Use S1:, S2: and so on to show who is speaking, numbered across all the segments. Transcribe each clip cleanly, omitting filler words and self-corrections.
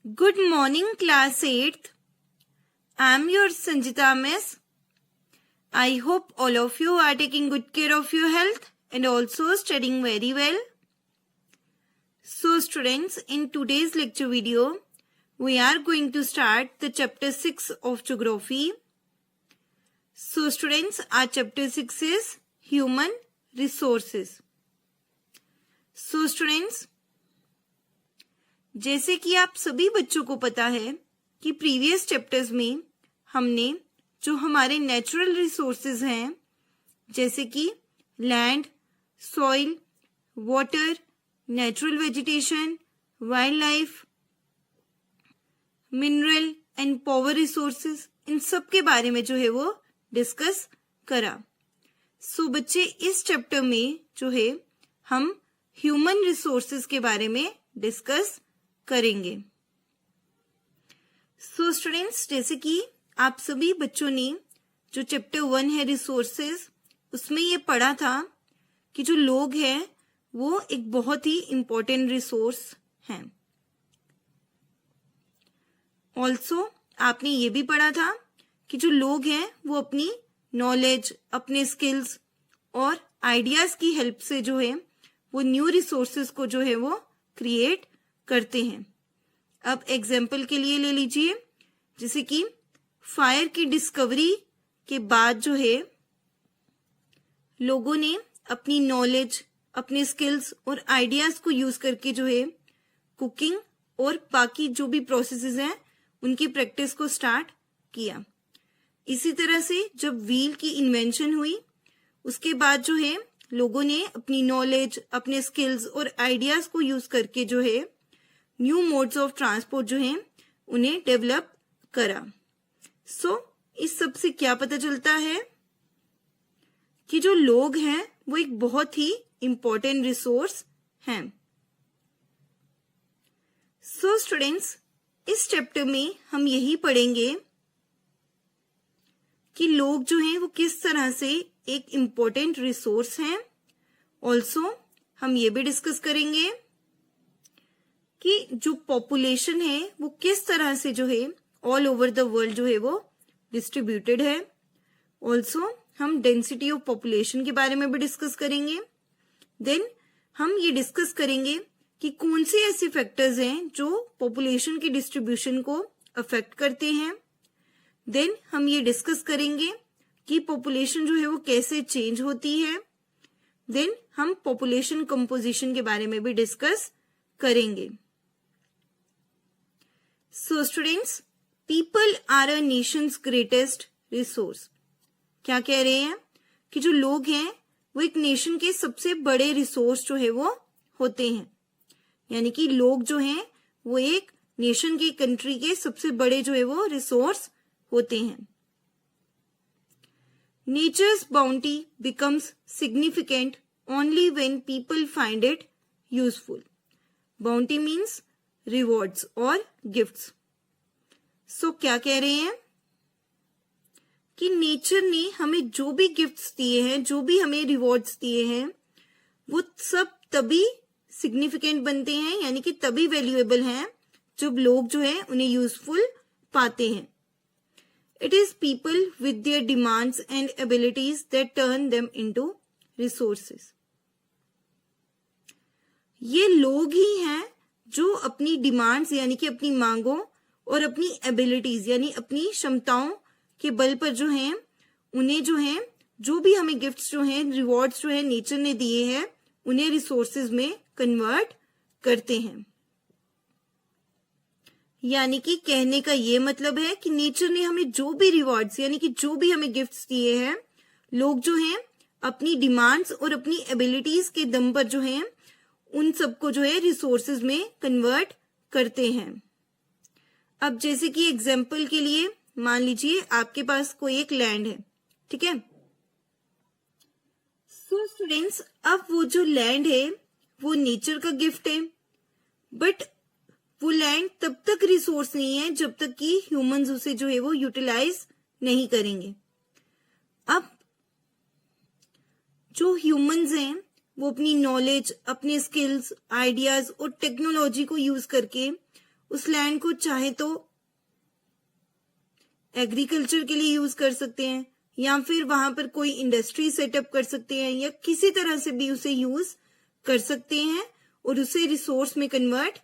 S1: Good morning, class 8th. I am your Sanjita Miss. I hope all of you are taking good care of your health and also studying very well. So students, in today's lecture video, we are going to start the chapter 6 of geography. So students, our chapter 6 is human resources. So students, जैसे कि आप सभी बच्चों को पता है कि previous chapters में हमने जो हमारे नेचुरल रिसोर्सेज हैं जैसे कि land, soil, water, natural vegetation, wild life, mineral and power resources, इन सब के बारे में जो है वो डिस्कस करा। सो बच्चे, इस चैप्टर में जो है हम ह्यूमन रिसोर्सेज के बारे में डिस्कस करेंगे। सो स्टूडेंट्स, जैसे कि आप सभी बच्चों ने जो चैप्टर 1 है रिसोर्सेज, उसमें ये पढ़ा था कि जो लोग हैं वो एक बहुत ही इंपॉर्टेंट रिसोर्स हैं। ऑल्सो आपने ये भी पढ़ा था कि जो लोग हैं वो अपनी नॉलेज, अपने स्किल्स और आइडियाज की हेल्प से जो है वो न्यू रिसोर्सेज को जो है वो क्रिएट करते हैं। अब एग्जाम्पल के लिए ले लीजिए, जैसे कि फायर की डिस्कवरी के बाद जो है लोगों ने अपनी नॉलेज, अपने स्किल्स और आइडियाज को यूज करके जो है कुकिंग और बाकी जो भी प्रोसेसेस हैं उनकी प्रैक्टिस को स्टार्ट किया। इसी तरह से जब व्हील की इन्वेंशन हुई उसके बाद जो है लोगों ने अपनी नॉलेज, अपने स्किल्स और आइडियाज को यूज करके जो है न्यू मोड्स ऑफ ट्रांसपोर्ट जो है उन्हें डेवलप करा। सो इस सब से क्या पता चलता है कि जो लोग हैं वो एक बहुत ही इंपॉर्टेंट रिसोर्स हैं। सो स्टूडेंट्स, इस चैप्टर में हम यही पढ़ेंगे कि लोग जो हैं वो किस तरह से एक इंपॉर्टेंट रिसोर्स हैं। ऑल्सो हम ये भी डिस्कस करेंगे कि जो पॉपुलेशन है वो किस तरह से जो है ऑल ओवर द वर्ल्ड जो है वो डिस्ट्रीब्यूटेड है। ऑल्सो हम डेंसिटी ऑफ पॉपुलेशन के बारे में भी डिस्कस करेंगे। देन हम ये डिस्कस करेंगे कि कौन से ऐसे फैक्टर्स हैं जो पॉपुलेशन की डिस्ट्रीब्यूशन को अफेक्ट करते हैं। देन हम ये डिस्कस करेंगे कि पॉपुलेशन जो है वो कैसे चेंज होती है। देन हम पॉपुलेशन कंपोजिशन के बारे में भी डिस्कस करेंगे। So students, people are a nation's greatest resource. क्या कह रहे हैं कि जो लोग हैं वो एक नेशन के सबसे बड़े रिसोर्स जो है वो होते हैं। यानी कि लोग जो हैं वो एक नेशन की, कंट्री के सबसे बड़े जो है वो रिसोर्स होते हैं। Nature's bounty becomes significant only when people find it useful. Bounty means rewards और गिफ्ट्स। सो क्या कह रहे हैं कि नेचर ने हमें जो भी गिफ्ट्स दिए हैं, जो भी हमें रिवॉर्ड्स दिए हैं, वो सब तभी सिग्निफिकेंट बनते हैं, यानी कि तभी वैल्यूएबल हैं जब लोग जो है उन्हें यूजफुल पाते हैं। It is people with their demands and abilities that turn them into resources. ये लोग ही हैं जो अपनी डिमांड्स यानी कि अपनी मांगों और अपनी एबिलिटीज यानी अपनी क्षमताओं के बल पर जो हैं उन्हें जो है जो भी हमें गिफ्ट्स जो हैं, रिवॉर्ड्स जो है नेचर ने दिए हैं, उन्हें रिसोर्सेज में कन्वर्ट करते हैं। यानी कि कहने का ये मतलब है कि नेचर ने हमें जो भी रिवॉर्ड्स यानी कि जो भी हमें गिफ्ट्स दिए हैं, लोग जो हैं अपनी डिमांड्स और अपनी एबिलिटीज के दम पर जो हैं उन सबको जो है रिसोर्सेज में कन्वर्ट करते हैं। अब जैसे कि एग्जाम्पल के लिए मान लीजिए आपके पास कोई एक लैंड है, ठीक है। सो स्टूडेंट्स, अब वो जो लैंड है वो नेचर का गिफ्ट है, बट वो लैंड तब तक रिसोर्स नहीं है जब तक कि ह्यूमंस उसे जो है वो यूटिलाइज नहीं करेंगे। अब जो ह्यूमंस हैं वो अपनी नॉलेज, अपने स्किल्स, आइडियाज और टेक्नोलॉजी को यूज करके उस लैंड को चाहे तो एग्रीकल्चर के लिए यूज कर सकते हैं, या फिर वहां पर कोई इंडस्ट्री सेटअप कर सकते हैं, या किसी तरह से भी उसे यूज कर सकते हैं और उसे रिसोर्स में कन्वर्ट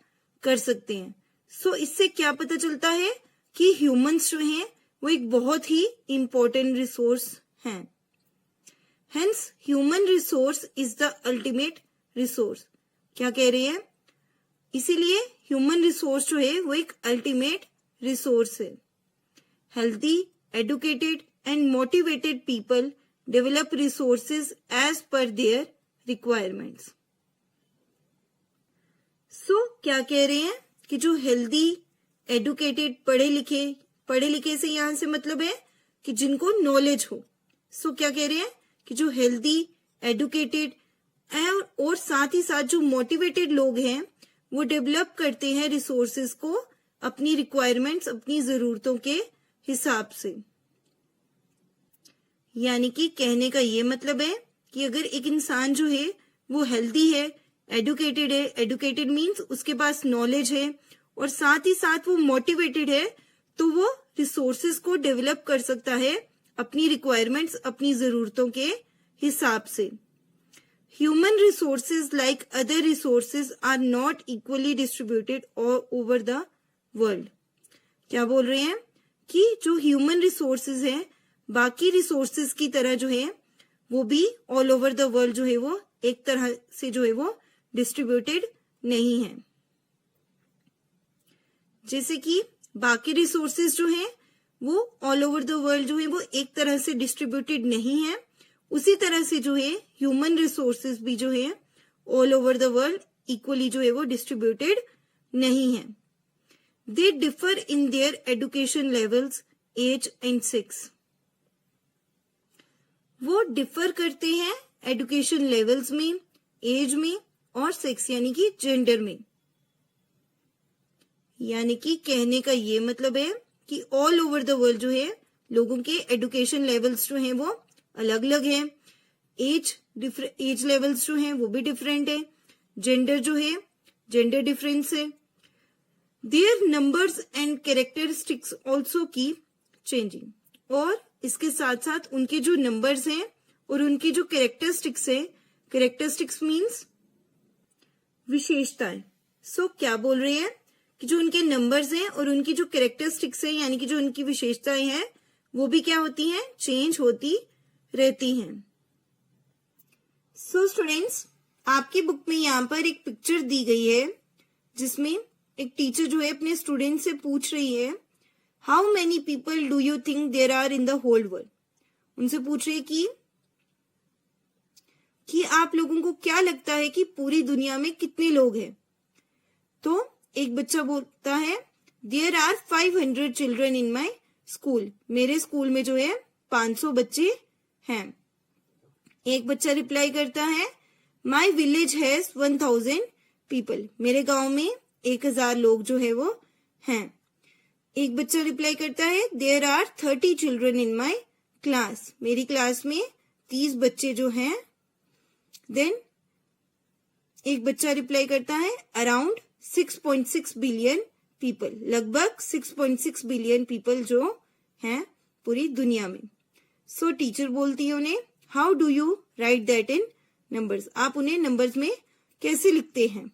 S1: कर सकते हैं। सो इससे क्या पता चलता है कि ह्यूमंस जो हैं वो एक बहुत ही इंपॉर्टेंट रिसोर्स हैं। Hence human resource is the ultimate resource. क्या कह रहे हैं? इसीलिए ह्यूमन रिसोर्स जो है वो एक अल्टीमेट रिसोर्स है। Healthy, educated and motivated people develop resources as per their requirements. So क्या कह रहे हैं कि जो हेल्दी, एडुकेटेड, पढ़े लिखे से यहां से मतलब है कि जिनको नॉलेज हो। सो क्या कह रहे हैं कि जो हेल्दी, एडुकेटेड और साथ ही साथ जो मोटिवेटेड लोग हैं वो डेवलप करते हैं रिसोर्सेज को अपनी रिक्वायरमेंट्स, अपनी जरूरतों के हिसाब से। यानी कि कहने का ये मतलब है कि अगर एक इंसान जो है वो हेल्दी है, एडुकेटेड है, एडुकेटेड मीन्स उसके पास नॉलेज है, और साथ ही साथ वो मोटिवेटेड है, तो वो रिसोर्सेज को डेवलप कर सकता है अपनी रिक्वायरमेंट्स, अपनी जरूरतों के हिसाब से। Human resources like other resources are not equally distributed over the world. क्या बोल रहे हैं कि जो ह्यूमन रिसोर्सेज हैं बाकी रिसोर्सेज की तरह जो है वो भी ऑल ओवर द वर्ल्ड जो है वो एक तरह से जो है वो डिस्ट्रीब्यूटेड नहीं है। जैसे कि बाकी रिसोर्सेज जो हैं वो ऑल ओवर द वर्ल्ड जो है वो एक तरह से डिस्ट्रीब्यूटेड नहीं है, उसी तरह से जो है ह्यूमन रिसोर्सेज भी जो है all over the world equally जो है वो डिस्ट्रीब्यूटेड नहीं है। They differ in their education levels, age and sex. वो डिफर करते हैं एजुकेशन लेवल्स में, एज में और सेक्स यानी कि जेंडर में। यानी कि कहने का ये मतलब है कि ऑल ओवर द वर्ल्ड जो है लोगों के एजुकेशन लेवल्स जो हैं वो अलग अलग हैं, एज लेवल्स जो हैं वो भी डिफरेंट है, जेंडर जो है जेंडर डिफरेंस है। Their numbers and characteristics also keep changing. और इसके साथ साथ उनके जो नंबर्स हैं और उनकी जो कैरेक्टरिस्टिक्स है, कैरेक्टरिस्टिक्स मीन्स विशेषताएं। सो क्या बोल रहे हैं कि जो उनके नंबर्स हैं और उनकी जो कैरेक्टरिस्टिक्स है यानी कि जो उनकी विशेषताएं हैं वो भी क्या होती हैं, चेंज होती रहती हैं। सो स्टूडेंट्स, आपकी बुक में यहाँ पर एक पिक्चर दी गई है जिसमें एक टीचर जो है अपने स्टूडेंट से पूछ रही है, how many people do you think there are in the whole world. उनसे पूछ रही है कि आप लोगों को क्या लगता है कि पूरी दुनिया में कितने लोग हैं। तो एक बच्चा बोलता है, there are 500 children in my school. मेरे स्कूल में जो है 500 बच्चे हैं। एक बच्चा रिप्लाई करता है, माई विलेज हैज 1000 पीपल। मेरे गांव में 1000 लोग जो है वो हैं। एक बच्चा रिप्लाई करता है, there are 30 children in my class. मेरी क्लास में 30 बच्चे जो हैं। देन एक बच्चा रिप्लाई करता है, अराउंड 6.6 बिलियन पीपल। लगभग 6.6 बिलियन पीपल जो हैं पूरी दुनिया में। सो टीचर बोलती है उन्हें, how do you right that in numbers. आप उन्हें नंबर्स में कैसे लिखते हैं।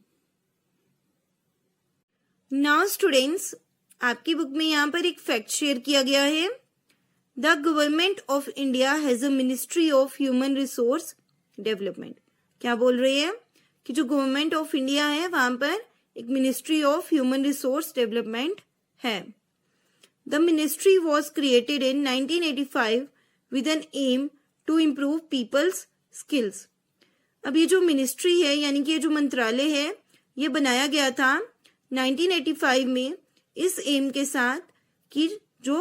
S1: नाउ स्टूडेंट्स, आपकी बुक में यहाँ पर एक फैक्ट शेयर किया गया है। The government of India has a ministry of human resource development. क्या बोल रही है कि जो गवर्नमेंट ऑफ इंडिया है वहां पर एक ministry of human resource development है। The ministry was created in 1985 with an aim to improve people's skills। अब ये जो मिनिस्ट्री है यानी कि ये जो मंत्रालय है ये बनाया गया था 1985 में इस एम के साथ कि जो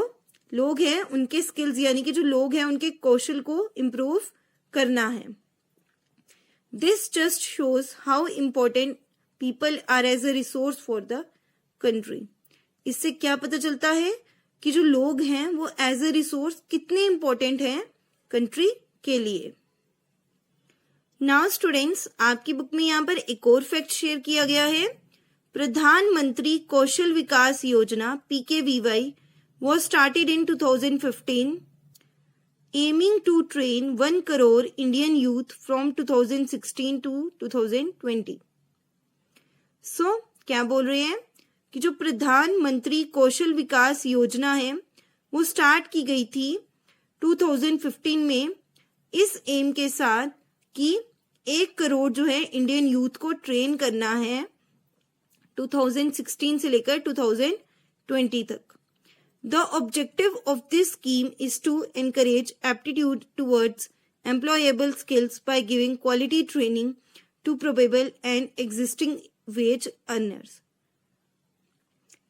S1: लोग हैं उनके स्किल्स यानी कि जो लोग हैं उनके कौशल को इम्प्रूव करना है। This just shows how important people are as a resource for the country. इससे क्या पता चलता है कि जो लोग हैं वो एज अ रिसोर्स कितने इंपॉर्टेंट हैं कंट्री के लिए। नाउ स्टूडेंट्स, आपकी बुक में यहाँ पर एक और फैक्ट शेयर किया गया है। प्रधानमंत्री कौशल विकास योजना PKVY was started in 2015, aiming to train 1 crore Indian youth from 2016 to 2020. So, क्या बोल रहे हैं कि जो प्रधानमंत्री कौशल विकास योजना है वो स्टार्ट की गई थी 2015 में इस एम के साथ कि 1 करोड़ जो है इंडियन यूथ को ट्रेन करना है 2016 से लेकर 2020 तक. The objective of this scheme is to encourage aptitude towards employable skills by giving quality training to probable and existing wage earners.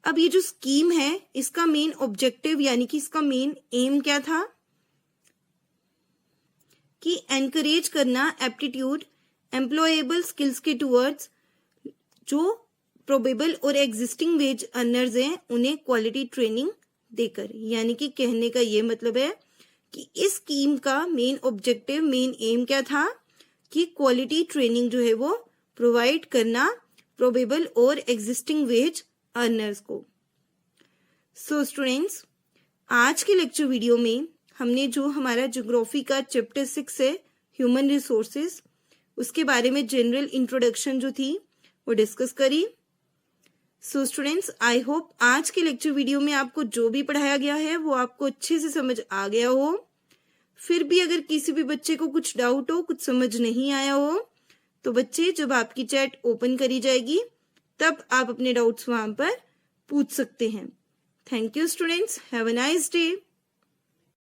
S1: अब ये जो स्कीम है इसका मेन ऑब्जेक्टिव यानी कि इसका मेन एम क्या था कि एनकरेज करना एप्टीट्यूड एम्प्लॉयबल स्किल्स के टूवर्ड्स जो प्रोबेबल और एग्जिस्टिंग वेज अर्नर्स हैं उन्हें क्वालिटी ट्रेनिंग देकर. यानी कि कहने का ये मतलब है कि इस स्कीम का मेन ऑब्जेक्टिव मेन एम क्या था कि क्वालिटी ट्रेनिंग जो है वो प्रोवाइड करना प्रोबेबल और एग्जिस्टिंग वेज अर्नर्स को. सो स्टूडेंट्स, आज के लेक्चर वीडियो में हमने जो हमारा ज्योग्राफी का चैप्टर 6 है ह्यूमन रिसोर्सेज उसके बारे में जनरल इंट्रोडक्शन जो थी वो डिस्कस करी. सो स्टूडेंट्स, आई होप आज के लेक्चर वीडियो में आपको जो भी पढ़ाया गया है वो आपको अच्छे से समझ आ गया हो. फिर भी अगर किसी भी बच्चे को कुछ डाउट हो, कुछ समझ नहीं आया हो, तो बच्चे जब आपकी चैट ओपन करी जाएगी तब आप अपने डाउट्स वहां पर पूछ सकते हैं. Thank you students, have a nice day.